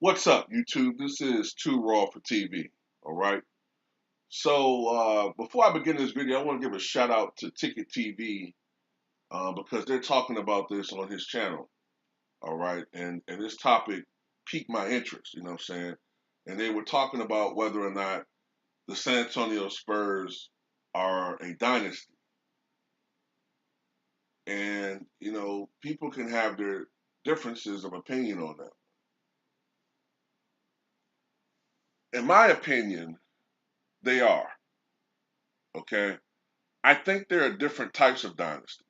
What's up, YouTube? This is Too Raw for TV. All right. So before I begin this video, I want to give a shout out to Ticket TV because they're talking about this on his channel. All right, and this topic piqued my interest. You know what I'm saying? And they were talking about whether or not the San Antonio Spurs are a dynasty. And people can have their differences of opinion on that. In my opinion, they are. Okay. I think there are different types of dynasties.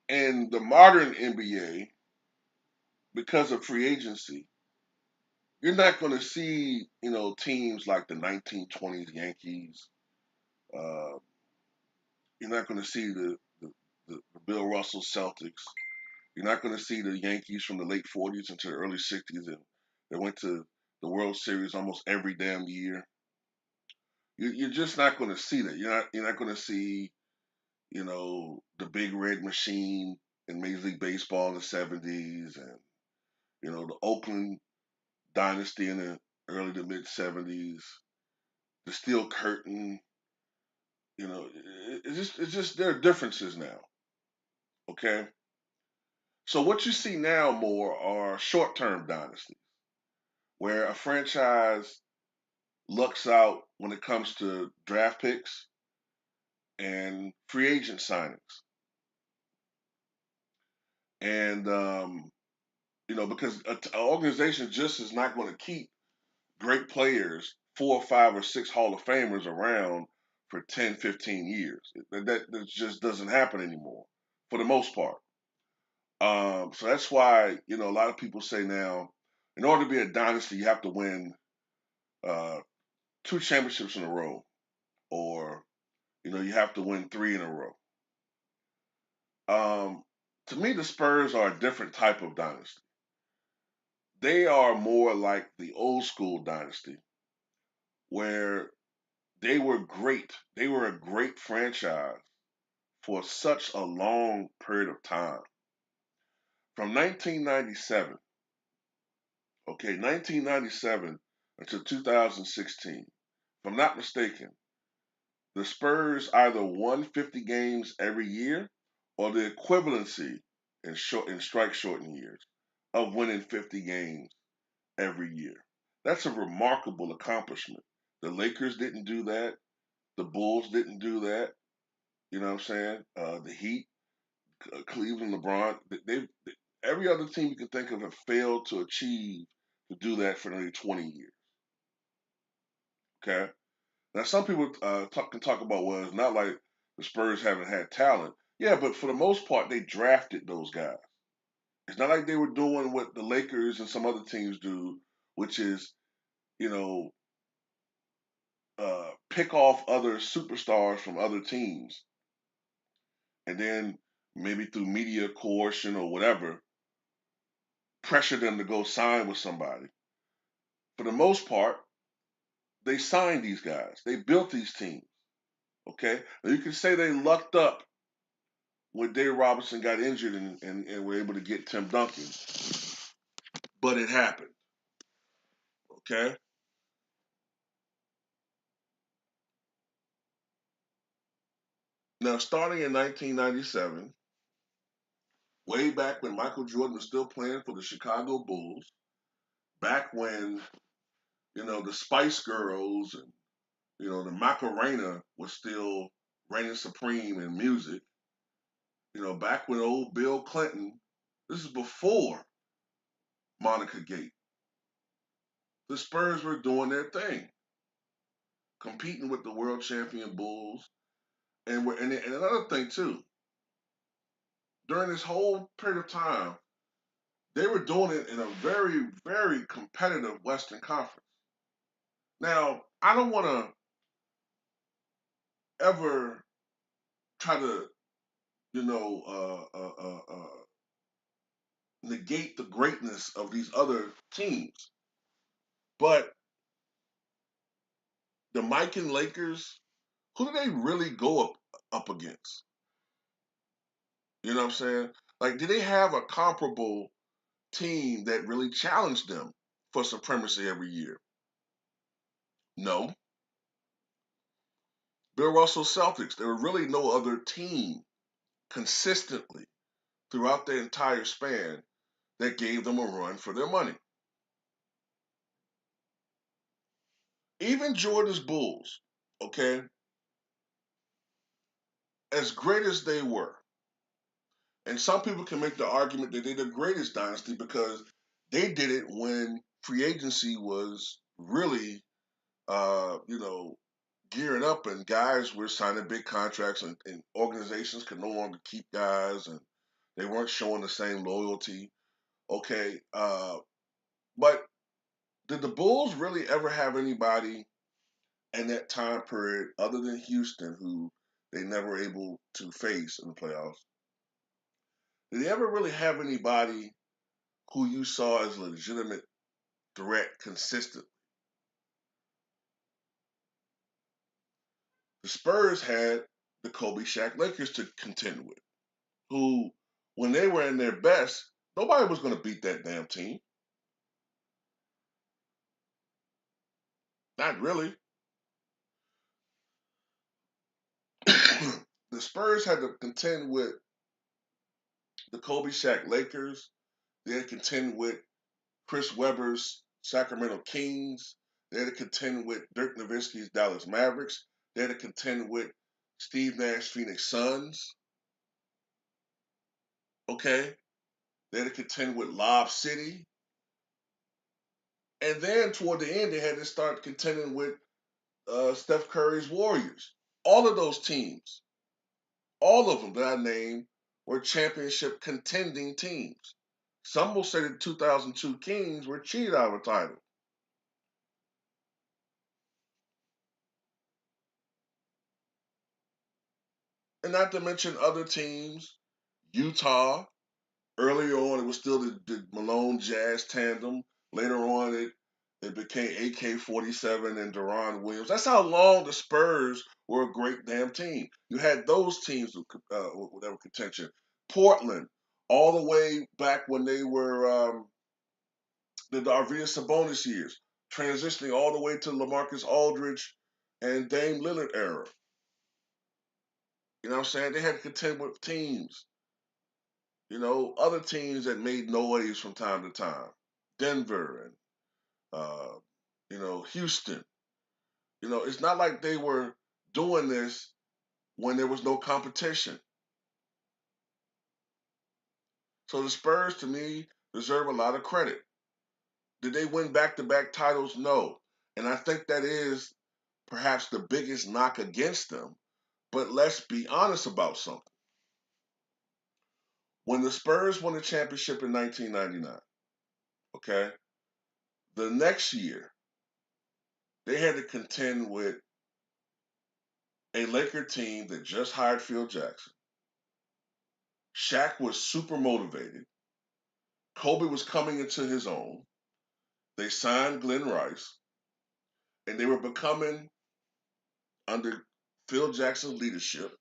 In the modern NBA, because of free agency, you're not going to see, teams like the 1920s Yankees. Uh, you're not going to see the Bill Russell Celtics. You're not going to see the Yankees from the late 40s into the early 60s and they went to the World Series almost every damn year. You're just not going to see that. You're not going to see, the Big Red Machine in Major League Baseball in the 70s and the Oakland Dynasty in the early to mid 70s, the Steel Curtain. It's just there are differences now. Okay, so what you see now more are short-term dynasties, where a franchise lucks out when it comes to draft picks and free agent signings, and because an organization just is not going to keep great players, 4 or 5 or 6 Hall of Famers around for 10, 15 years. That just doesn't happen anymore for the most part. So that's why, a lot of people say now, in order to be a dynasty, you have to win uh, 2 championships in a row, or, you have to win 3 in a row. Um, to me, the Spurs are a different type of dynasty. They are more like the old school dynasty, where they were great. They were a great franchise for such a long period of time. From 1997, okay, 1997 until 2016, if I'm not mistaken, the Spurs either won 50 games every year or the equivalency in strike shortened years of winning 50 games every year. That's a remarkable accomplishment. The Lakers didn't do that. The Bulls didn't do that. You know what I'm saying? The Heat, Cleveland, LeBron, every other team you can think of have failed to achieve to do that for nearly 20 years. Okay. Now some people can talk about, well, it's not like the Spurs haven't had talent. Yeah, but for the most part, they drafted those guys. It's not like they were doing what the Lakers and some other teams do, which is, you know, pick off other superstars from other teams, and then maybe through media coercion or whatever, pressure them to go sign with somebody. For the most part, they signed these guys. They built these teams. Okay, now you can say they lucked up when Dave Robinson got injured and were able to get Tim Duncan, but it happened. Okay, now starting in 1997, way back when Michael Jordan was still playing for the Chicago Bulls, back when the Spice Girls and the Macarena was still reigning supreme in music. Back when old Bill Clinton, this is before Monica Gate, the Spurs were doing their thing, competing with the world champion Bulls. And another thing too, during this whole period of time, they were doing it in a very, very competitive Western Conference. Now, I don't want to ever try to, you know, negate the greatness of these other teams, but the Mike and Lakers, who do they really go up against? You know what I'm saying? Like, do they have a comparable team that really challenged them for supremacy every year? No. Bill Russell Celtics, there were really no other team consistently throughout the entire span that gave them a run for their money. Even Jordan's Bulls, okay, as great as they were, and some people can make the argument that they're the greatest dynasty because they did it when free agency was really, gearing up and guys were signing big contracts and organizations could no longer keep guys and they weren't showing the same loyalty. Okay, but did the Bulls really ever have anybody in that time period other than Houston who they never were able to face in the playoffs? Did they ever really have anybody who you saw as a legitimate threat consistently? The Spurs had the Kobe Shaq Lakers to contend with, who, when they were in their best, nobody was going to beat that damn team. Not really. The Spurs had to contend with the Kobe Shaq Lakers. They had to contend with Chris Webber's Sacramento Kings. They had to contend with Dirk Nowitzki's Dallas Mavericks. They had to contend with Steve Nash Phoenix Suns. Okay. They had to contend with Lob City. And then toward the end, they had to start contending with Steph Curry's Warriors. All of those teams, all of them that I named, were championship contending teams. Some will say the 2002 Kings were cheated out of a title. And not to mention other teams, Utah. Earlier on, it was still the Malone Jazz tandem. Later on, it became AK-47 and Deron Williams. That's how long the Spurs were a great damn team. You had those teams with whatever contention. Portland, all the way back when they were the Arvidas Sabonis years, transitioning all the way to LaMarcus Aldridge and Dame Lillard era. You know what I'm saying? They had to contend with teams, other teams that made noise from time to time. Denver and Houston. It's not like they were doing this when there was no competition. So the Spurs, to me, deserve a lot of credit. Did they win back-to-back titles? No. And I think that is perhaps the biggest knock against them. But let's be honest about something. When the Spurs won the championship in 1999, okay, the next year, they had to contend with a Laker team that just hired Phil Jackson. Shaq was super motivated. Kobe was coming into his own. They signed Glenn Rice, and they were becoming, under Phil Jackson's leadership,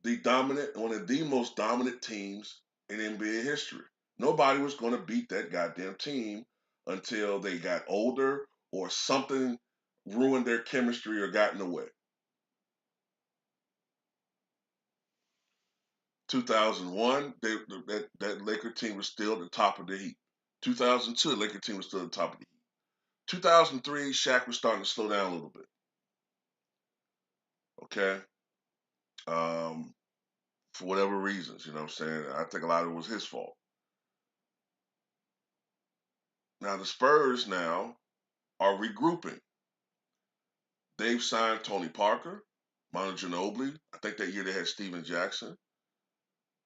one of the most dominant teams in NBA history. Nobody was going to beat that goddamn team until they got older or something ruined their chemistry or got in the way. 2001, that Laker team was still at the top of the heap. 2002, the Laker team was still at the top of the heap. 2003, Shaq was starting to slow down a little bit. Okay, for whatever reasons, you know what I'm saying. I think a lot of it was his fault. Now the Spurs now are regrouping. They've signed Tony Parker, Manu Ginobili. I think that year they had Steven Jackson.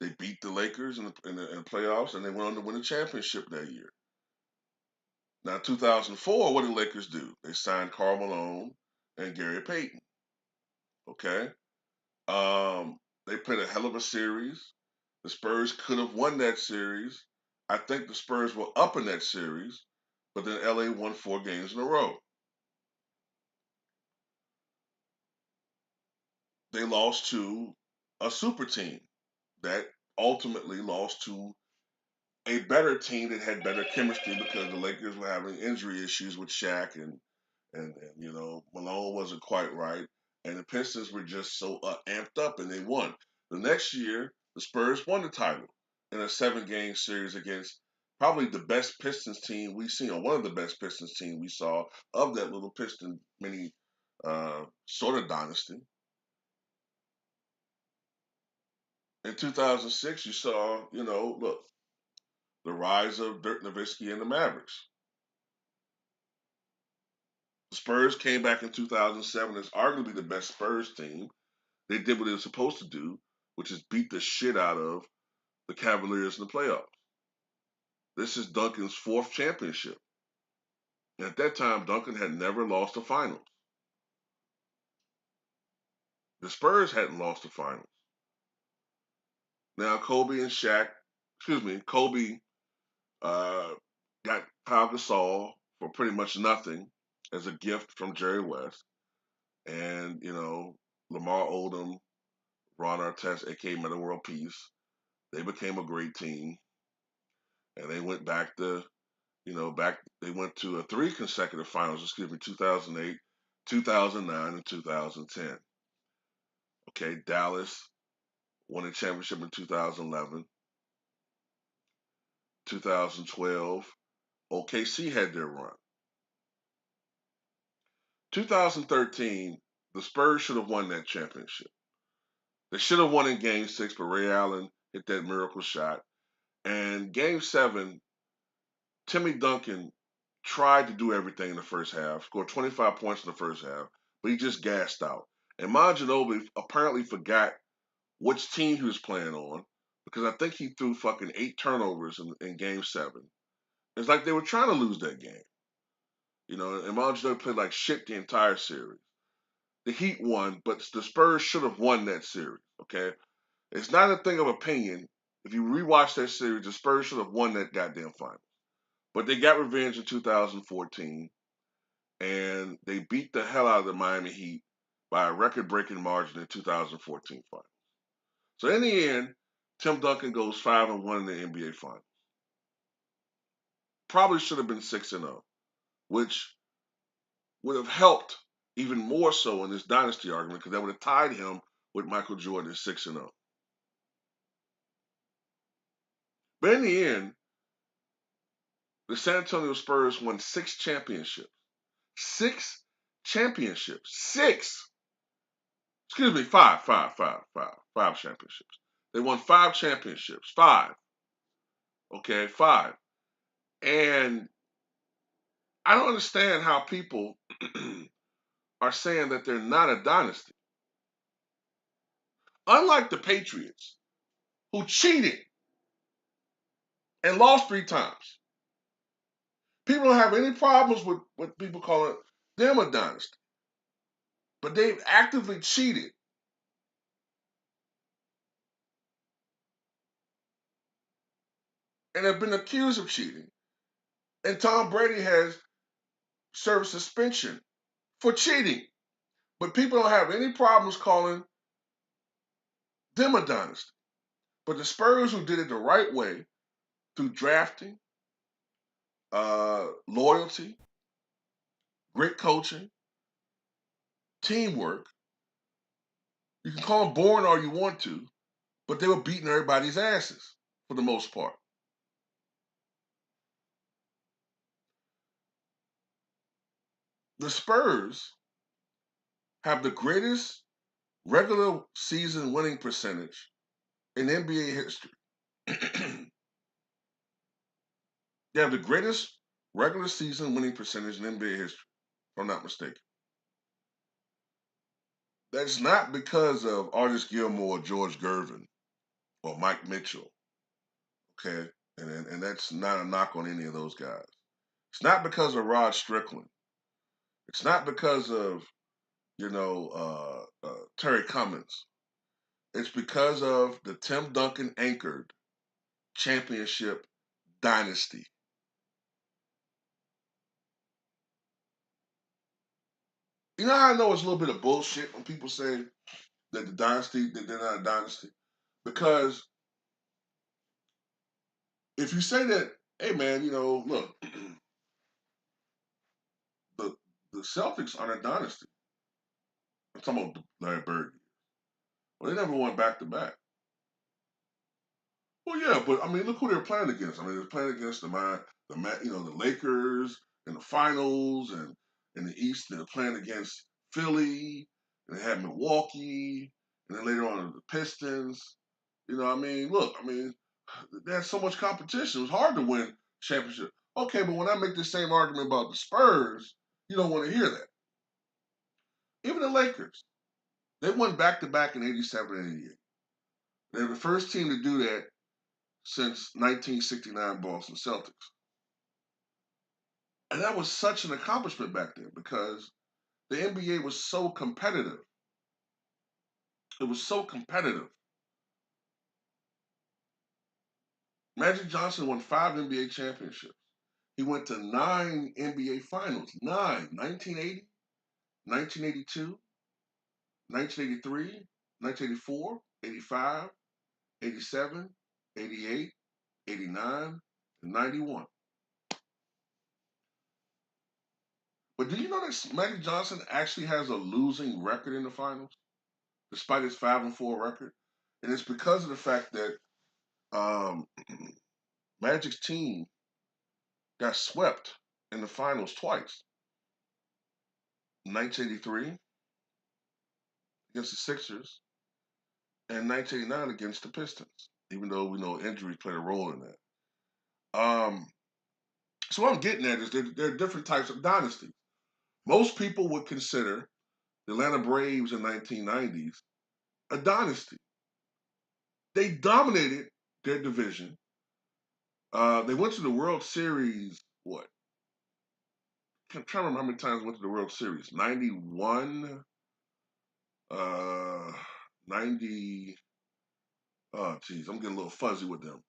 They beat the Lakers in the playoffs, and they went on to win the championship that year. Now, 2004, what did the Lakers do? They signed Karl Malone and Gary Payton. Okay, they played a hell of a series. The Spurs could have won that series. I think the Spurs were up in that series, but then LA won 4 games in a row. They lost to a super team that ultimately lost to a better team that had better chemistry because the Lakers were having injury issues with Shaq and Malone wasn't quite right, and the Pistons were just so amped up, and they won. The next year, the Spurs won the title in a 7-game series against probably the best Pistons team we've seen, or one of the best Pistons team we saw of that little Piston mini sort of dynasty. In 2006, you saw, look, the rise of Dirk Nowitzki and the Mavericks. The Spurs came back in 2007 as arguably the best Spurs team. They did what they were supposed to do, which is beat the shit out of the Cavaliers in the playoffs. This is Duncan's 4th championship. And at that time, Duncan had never lost a finals. The Spurs hadn't lost a finals. Now, Kobe got Pau Gasol for pretty much nothing as a gift from Jerry West. And, Lamar Odom, Ron Artest, aka Metta World Peace, they became a great team. And they went back to they went to 3 consecutive finals, 2008, 2009, and 2010. Okay, Dallas won a championship in 2011. 2012, OKC had their run. 2013, the Spurs should have won that championship. They should have won in Game 6, but Ray Allen hit that miracle shot. And Game 7, Timmy Duncan tried to do everything in the first half, scored 25 points in the first half, but he just gassed out. And Mon Ginobili apparently forgot which team he was playing on because I think he threw fucking 8 turnovers in Game 7. It's like they were trying to lose that game. And Mon Ginobili played like shit the entire series. The Heat won, but the Spurs should have won that series, okay? It's not a thing of opinion. If you rewatch that series, the Spurs should have won that goddamn final. But they got revenge in 2014, and they beat the hell out of the Miami Heat by a record-breaking margin in 2014 final. So in the end, Tim Duncan goes 5-1 in the NBA Finals. Probably should have been 6-0, which would have helped even more so in this dynasty argument because that would have tied him with Michael Jordan at 6-0. But in the end, the San Antonio Spurs won 6 championships. 6 championships. 6. Excuse me, five championships. They won 5 championships. 5. Okay, 5. And I don't understand how people are saying that they're not a dynasty. Unlike the Patriots, who cheated and lost 3 times. People don't have any problems with people calling them a dynasty. But they've actively cheated. And have been accused of cheating. And Tom Brady has served suspension for cheating. But people don't have any problems calling them a dynasty. But the Spurs, who did it the right way, through drafting, loyalty, great coaching, teamwork, you can call them boring all you want to, but they were beating everybody's asses for the most part. The Spurs have the greatest regular season winning percentage in NBA history. They have the greatest regular season winning percentage in NBA history, if I'm not mistaken. That's not because of Artis Gilmore, George Gervin, or Mike Mitchell, okay? And that's not a knock on any of those guys. It's not because of Rod Strickland. It's not because of, Terry Cummins. It's because of the Tim Duncan anchored championship dynasty. You know how I know it's a little bit of bullshit when people say that they're not a dynasty? Because if you say that, hey man, look, the the Celtics are a dynasty. I'm talking about Larry Bird. Well, they never won back to back. Well, yeah, but I mean, look who they're playing against. I mean, they're playing against the Lakers in the finals, and in the East they're playing against Philly, and they had Milwaukee, and then later on the Pistons. I mean, look, I mean, there's so much competition. It was hard to win championship. Okay, but when I make the same argument about the Spurs, you don't want to hear that. Even the Lakers, they won back to back in '87 and '88. They're the first team to do that since 1969 Boston Celtics. And that was such an accomplishment back then because the NBA was so competitive. It was so competitive. Magic Johnson won 5 NBA championships. He went to 9 NBA finals. 9. 1980, 1982, 1983, 1984, 85, 87, 88, 89, and 91. But do you know that Magic Johnson actually has a losing record in the finals, despite his 5-4 record? And it's because of the fact that um, Magic's team got swept in the finals twice. 1983 against the Sixers and 1989 against the Pistons, even though we know injuries played a role in that. So what I'm getting at is there are different types of dynasties. Most people would consider the Atlanta Braves in 1990s a dynasty. They dominated their division. They went to the World Series, what? I'm trying to remember how many times they went to the World Series. 91, 90. Oh, geez, I'm getting a little fuzzy with them.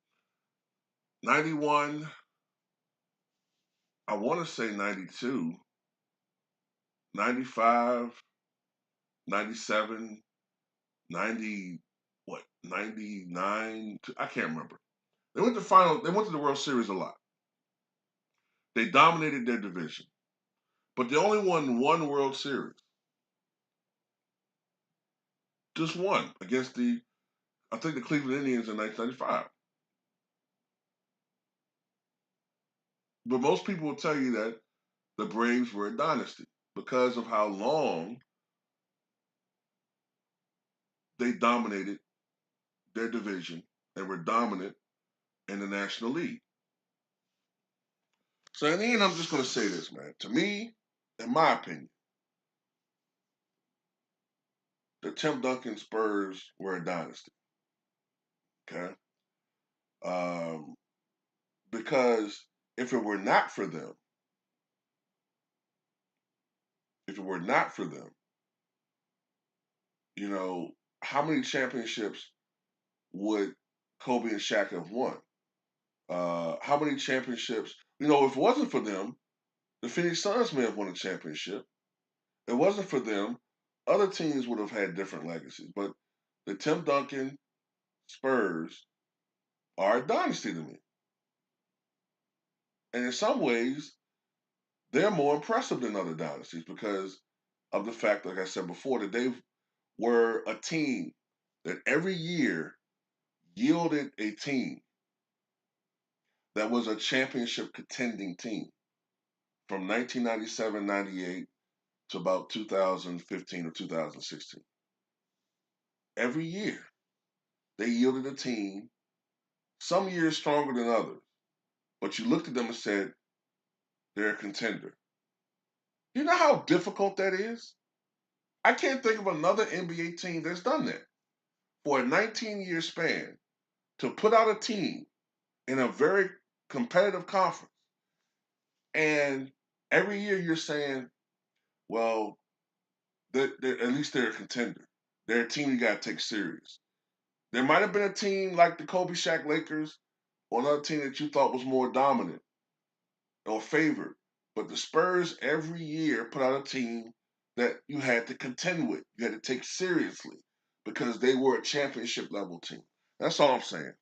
91, I want to say 92, 95, 97, 90, what, 99? I can't remember. They went to the World Series a lot. They dominated their division. But they only won one World Series. Just one against I think the Cleveland Indians in 1995. But most people will tell you that the Braves were a dynasty because of how long they dominated their division and were dominant in the National League. So in the end, I'm just going to say this, man. To me, in my opinion, the Tim Duncan Spurs were a dynasty. Okay, um, because if it were not for them, if it were not for them, you know, how many championships would Kobe and Shaq have won? How many championships? If it wasn't for them, the Phoenix Suns may have won a championship. If it wasn't for them, other teams would have had different legacies. But the Tim Duncan Spurs are a dynasty to me. And in some ways, they're more impressive than other dynasties because of the fact, like I said before, that they were a team that every year yielded a team that was a championship contending team from 1997-98 to about 2015 or 2016. Every year, they yielded a team, some years stronger than others, but you looked at them and said, they're a contender. You know how difficult that is? I can't think of another NBA team that's done that. For a 19-year span, to put out a team in a very competitive conference, and every year you're saying, well, at least they're a contender. They're a team you got to take serious. There might have been a team like the Kobe Shaq Lakers or another team that you thought was more dominant or favored. But the Spurs every year put out a team that you had to contend with. You had to take seriously because they were a championship level team. That's all I'm saying.